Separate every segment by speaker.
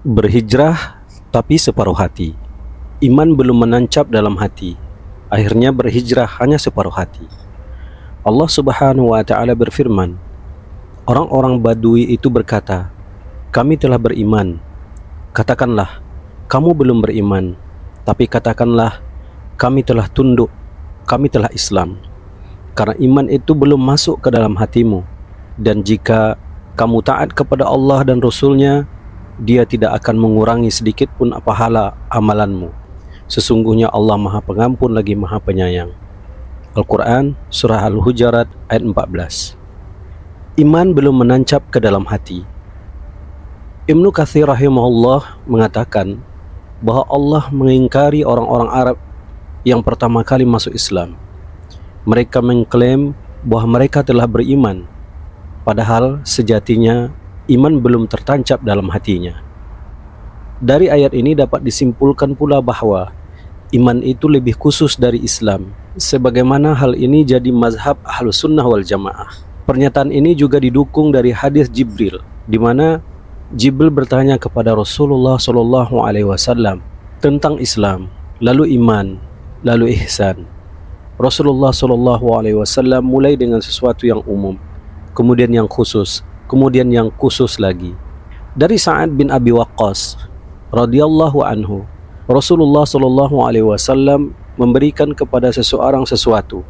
Speaker 1: Berhijrah tapi separuh hati. Iman belum menancap dalam hati. Akhirnya berhijrah hanya separuh hati. Allah Subhanahu wa taala berfirman, orang-orang Badui itu berkata, "Kami telah beriman." Katakanlah, "Kamu belum beriman." Tapi katakanlah, "Kami telah tunduk, kami telah Islam." Karena iman itu belum masuk ke dalam hatimu. Dan jika kamu taat kepada Allah dan Rasul-Nya, Dia tidak akan mengurangi sedikit pun pahala amalanmu. Sesungguhnya Allah Maha Pengampun lagi Maha Penyayang. Al-Quran Surah Al-Hujarat ayat 14. Iman belum menancap ke dalam hati. Ibnu Katsir rahimahullah mengatakan bahwa Allah mengingkari orang-orang Arab yang pertama kali masuk Islam. Mereka mengklaim bahwa mereka telah beriman, padahal sejatinya iman belum tertancap dalam hatinya. Dari ayat ini dapat disimpulkan pula bahwa iman itu lebih khusus dari Islam, sebagaimana hal ini jadi mazhab Ahlus Sunnah wal Jamaah. Pernyataan ini juga didukung dari hadis Jibril, di mana Jibril bertanya kepada Rasulullah SAW tentang Islam, lalu iman, lalu ihsan. Rasulullah SAW mulai dengan sesuatu yang umum, kemudian yang khusus, kemudian yang khusus lagi. Dari Sa'ad bin Abi Waqqas radhiyallahu anhu, Rasulullah SAW memberikan kepada seseorang sesuatu,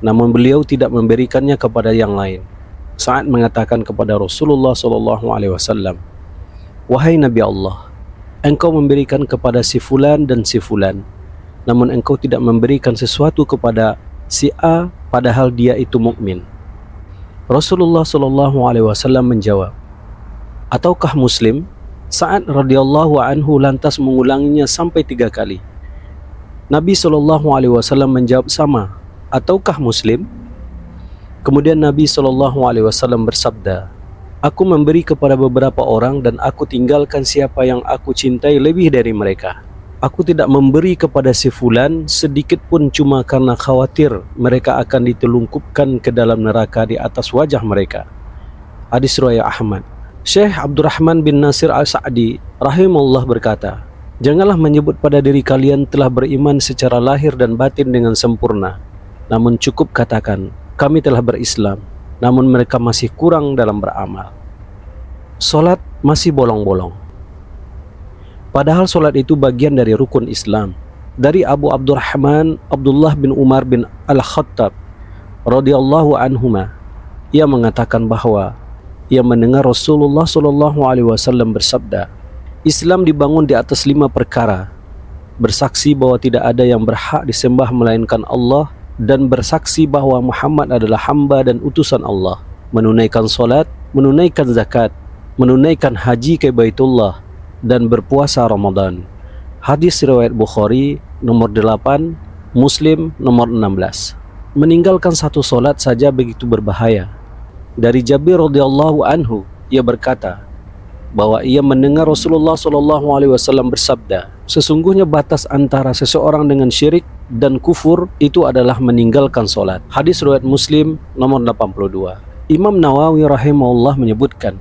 Speaker 1: namun beliau tidak memberikannya kepada yang lain. Sa'ad mengatakan kepada Rasulullah SAW, "Wahai Nabi Allah, engkau memberikan kepada si fulan dan si fulan, namun engkau tidak memberikan sesuatu kepada si A padahal dia itu mukmin." Rasulullah SAW menjawab, "Ataukah Muslim?" Sa'ad radhiyallahu anhu lantas mengulanginya sampai 3 kali. Nabi SAW menjawab sama, "Ataukah Muslim?" Kemudian Nabi SAW bersabda, "Aku memberi kepada beberapa orang dan aku tinggalkan siapa yang aku cintai lebih dari mereka. Aku tidak memberi kepada si fulan sedikit pun cuma karena khawatir mereka akan ditelungkupkan ke dalam neraka di atas wajah mereka." Hadis riwayat Ahmad. Syekh Abdurrahman bin Nasir Al-Sa'di rahimahullah berkata, "Janganlah menyebut pada diri kalian telah beriman secara lahir dan batin dengan sempurna, namun cukup katakan, kami telah berislam, namun mereka masih kurang dalam beramal. Solat masih bolong-bolong, padahal solat itu bagian dari rukun Islam." Dari Abu Abdurrahman Abdullah bin Umar bin Al-Khattab radhiyallahu anhuma, ia mengatakan bahwa ia mendengar Rasulullah SAW bersabda, "Islam dibangun di atas 5 perkara: bersaksi bahwa tidak ada yang berhak disembah melainkan Allah, dan bersaksi bahwa Muhammad adalah hamba dan utusan Allah, menunaikan solat, menunaikan zakat, menunaikan haji ke Baitullah, dan berpuasa Ramadan." Hadis riwayat Bukhari nomor 8, Muslim nomor 16. Meninggalkan satu solat saja begitu berbahaya. Dari Jabir radhiyallahu anhu, ia berkata bahwa ia mendengar Rasulullah SAW bersabda, "Sesungguhnya batas antara seseorang dengan syirik dan kufur itu adalah meninggalkan solat." Hadis riwayat Muslim nomor 82. Imam Nawawi rahimahullah menyebutkan,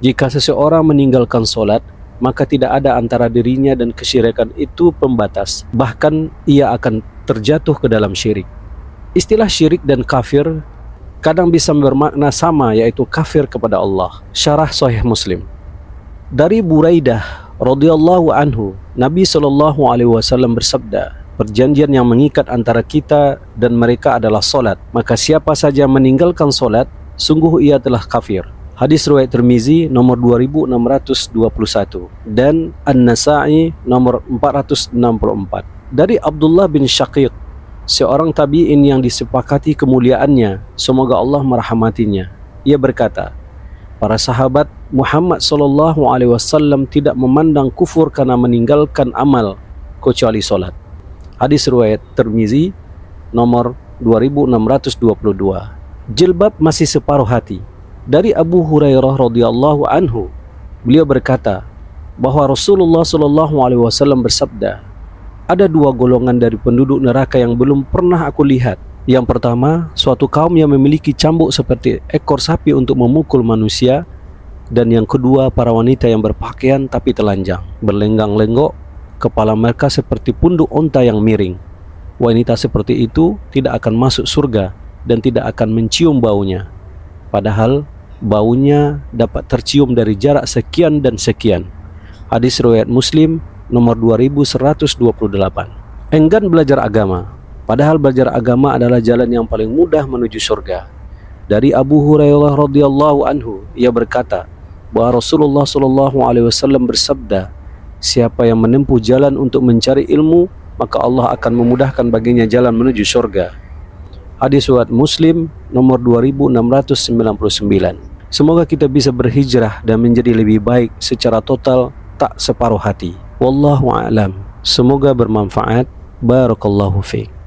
Speaker 1: jika seseorang meninggalkan solat, maka tidak ada antara dirinya dan kesyirikan itu pembatas, bahkan ia akan terjatuh ke dalam syirik. Istilah syirik dan kafir kadang bisa bermakna sama, yaitu kafir kepada Allah. Syarah Sahih Muslim. Dari Buraidah radhiyallahu anhu, Nabi SAW bersabda, "Perjanjian yang mengikat antara kita dan mereka adalah solat, maka siapa saja meninggalkan solat, sungguh ia telah kafir." Hadis riwayat Tirmizi nomor 2621 dan An-Nasa'i nomor 464. Dari Abdullah bin Syaqiq, seorang tabi'in yang disepakati kemuliaannya, semoga Allah merahmatinya, ia berkata, para sahabat Muhammad SAW tidak memandang kufur karena meninggalkan amal kecuali solat. Hadis riwayat Tirmizi nomor 2622. Jilbab masih separuh hati. Dari Abu Hurairah radhiyallahu anhu, beliau berkata bahwa Rasulullah SAW bersabda, "Ada 2 golongan dari penduduk neraka yang belum pernah aku lihat. Yang pertama, suatu kaum yang memiliki cambuk seperti ekor sapi untuk memukul manusia, Dan yang kedua, para wanita yang berpakaian tapi telanjang, berlenggang-lenggok, kepala mereka seperti punduk onta yang miring. Wanita seperti itu tidak akan masuk surga dan tidak akan mencium baunya, padahal baunya dapat tercium dari jarak sekian dan sekian. Hadis riwayat Muslim nomor 2128. Enggan belajar agama, padahal belajar agama adalah jalan yang paling mudah menuju surga. Dari Abu Hurairah radhiyallahu anhu, ia berkata bahwa Rasulullah SAW bersabda, siapa yang menempuh jalan untuk mencari ilmu, maka Allah akan memudahkan baginya jalan menuju surga. Hadis riwayat Muslim nomor 2699. Semoga kita bisa berhijrah dan menjadi lebih baik secara total, tak separuh hati. Wallahu a'lam. Semoga bermanfaat. Barakallahu fiik.